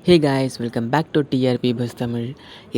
Hey guys welcome back to TRP bus Tamil.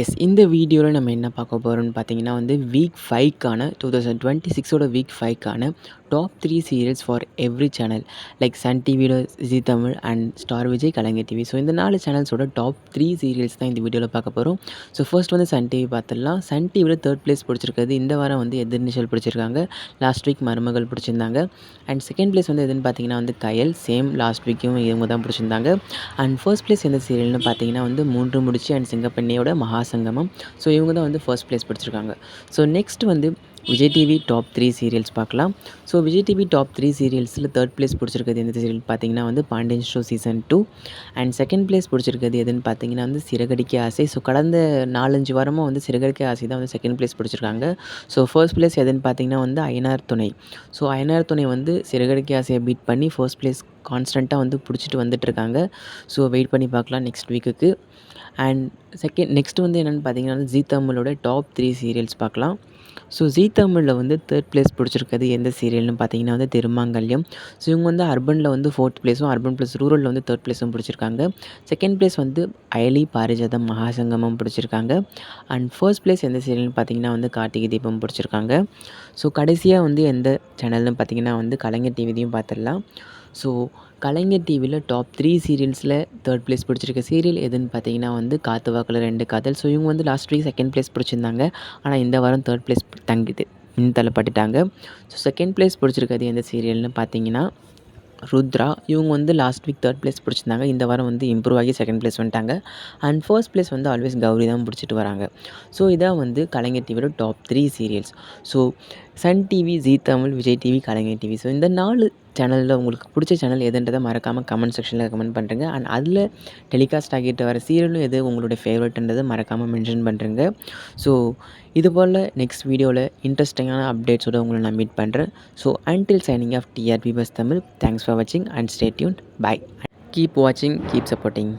Yes, இந்த வீடியோவில் நம்ம என்ன பார்க்க போகிறோம்னு பார்த்தீங்கன்னா வீக் 5க்கான 2026ஓட வீக் 5க்கான top 3 serials for every channel like Sun டிவியோட Zee Tamil and Star Vijay, Kalaignar TV. So இந்த 4 சேனல்ஸோட டாப் 3 சீரியல்ஸ் தான் இந்த வீடியோவில் பார்க்க போகிறோம். ஸோ ஃபர்ஸ்ட் சன் டிவி பார்த்துடலாம். சன் டிவியில் தேர்ட் பிளேஸ் பிடிச்சிருக்கிறது இந்த வாரம் எதிர்நீச்சல் பிடிச்சிருக்காங்க. லாஸ்ட் வீக் மருமகள் பிடிச்சிருந்தாங்க. அண்ட் செகண்ட் பிளேஸ் எதுன்னு பார்த்தீங்கன்னா கயல், சேம் லாஸ்ட் வீக்கும் இவங்க தான் பிடிச்சிருந்தாங்க. அண்ட் ஃபர்ஸ்ட் பிளேஸ் எந்த சீரியல்னு பார்த்தீங்கன்னா 3 முடிச்சு அண்ட் சிங்கப்பெண்ணியோட மகாசங்கமம். ஸோ இவங்க தான் ஃபர்ஸ்ட் பிளேஸ் பிடிச்சிருக்காங்க. So next Vijay TV top 3 serials பார்க்கலாம். ஸோ விஜய் டிவி டாப் 3 சீரியல்ஸில் தேர்ட் பிளேஸ் பிடிச்சிருக்கிறது எந்த சீரியல் பார்த்தீங்கன்னா Pandian show season 2. And second place பிடிச்சிருக்கிறது எதுன்னு பார்த்தீங்கன்னா சிறகடிக்க ஆசை. ஸோ கடந்த 4-5 வாரமாக சிறகடிக்க ஆசை தான் செகண்ட் பிளேஸ் பிடிச்சிருக்காங்க. ஸோ ஃபர்ஸ்ட் பிளேஸ் எதுன்னு பார்த்தீங்கன்னா அயனார் துணை. ஸோ அயனார் துணை சிறகடிக்க ஆசையை பீட் பண்ணி ஃபர்ஸ்ட் பிளேஸ் கான்ஸ்டண்ட்டாக பிடிச்சிட்டு வந்துட்டுருக்காங்க. ஸோ வெயிட் பண்ணி பார்க்கலாம் நெக்ஸ்ட் வீக்குக்கு. அண்ட் நெக்ஸ்ட் என்னென்னு பார்த்தீங்கன்னா ஜீ தமிழோட டாப் 3 சீரியல்ஸ் பார்க்கலாம். ஸோ ஜீ தமிழில் தேர்ட் பிளேஸ் பிடிச்சிருக்கிறது எந்த சீரியல்னு பார்த்தீங்கன்னா திருமாங்கல்யம். ஸோ இவங்க அர்பனில் ஃபோர்த் பிளேஸும், அர்பன் ப்ளஸ் ரூரலில் தேர்ட் பிளேஸும் பிடிச்சிருக்காங்க. செகண்ட் பிளேஸ் அயலி, பாரிஜாதம், மகாசங்கமம் பிடிச்சிருக்காங்க. அண்ட் ஃபர்ஸ்ட் பிளேஸ் எந்த சீரியல்னு பார்த்தீங்கன்னா கார்த்திகை தீபம் பிடிச்சிருக்காங்க. ஸோ கடைசியாக எந்த சேனல்னு பார்த்தீங்கன்னா கலைஞர் டிவிலையும் பார்த்துடலாம். ஸோ கலைஞர் டிவியில் டாப் 3 சீரியல்ஸில் தேர்ட் பிளேஸ் பிடிச்சிருக்க சீரியல் எதுன்னு பார்த்தீங்கன்னா காத்து வாக்கில் 2 காதல். ஸோ இவங்க லாஸ்ட் வீக் செகண்ட் பிளேஸ் பிடிச்சிருந்தாங்க. ஆனால் இந்த வாரம் தேர்ட் பிளேஸ் தள்ளப்பட்டுட்டாங்க. ஸோ செகண்ட் பிளேஸ் பிடிச்சிருக்கிறது எந்த சீரியல்னு பார்த்தீங்கன்னா ருத்ரா. இவங்க லாஸ்ட் வீக் தேர்ட் பிளேஸ் பிடிச்சிருந்தாங்க. இந்த வாரம் இம்ப்ரூவ் ஆகி செகண்ட் பிளேஸ் வந்துட்டாங்க. And first place always Gauri தான் பிடிச்சிட்டு வராங்க. ஸோ இதான் கலைஞர் டிவியோட top 3 serials. So Sun TV, ஜீ தமிழ், விஜய் டிவி, கலைஞர் டிவி. ஸோ இந்த 4 சேனலில் உங்களுக்கு பிடிச்ச சேனல் எதுன்றதை மறக்காமல் கமெண்ட் செக்ஷனில் கமெண்ட் பண்ணுறேங்க. அண்ட் அதில் டெலிகாஸ்ட் ஆகிட்டு வர சீரியலும் எது உங்களுடைய ஃபேவரட்ன்றதை மறக்காமல் மென்ஷன் பண்ணுறேங்க. ஸோ இதுபோல் நெக்ஸ்ட் வீடியோவில் இன்ட்ரெஸ்டிங்கான அப்டேட்ஸோடு உங்களை நான் மீட் பண்ணுறேன். So until signing off TRB bus Tamil. Thanks for வாட்சிங் and stay tuned. Bye. Keep வாட்சிங், கீப் சப்போர்ட்டிங்.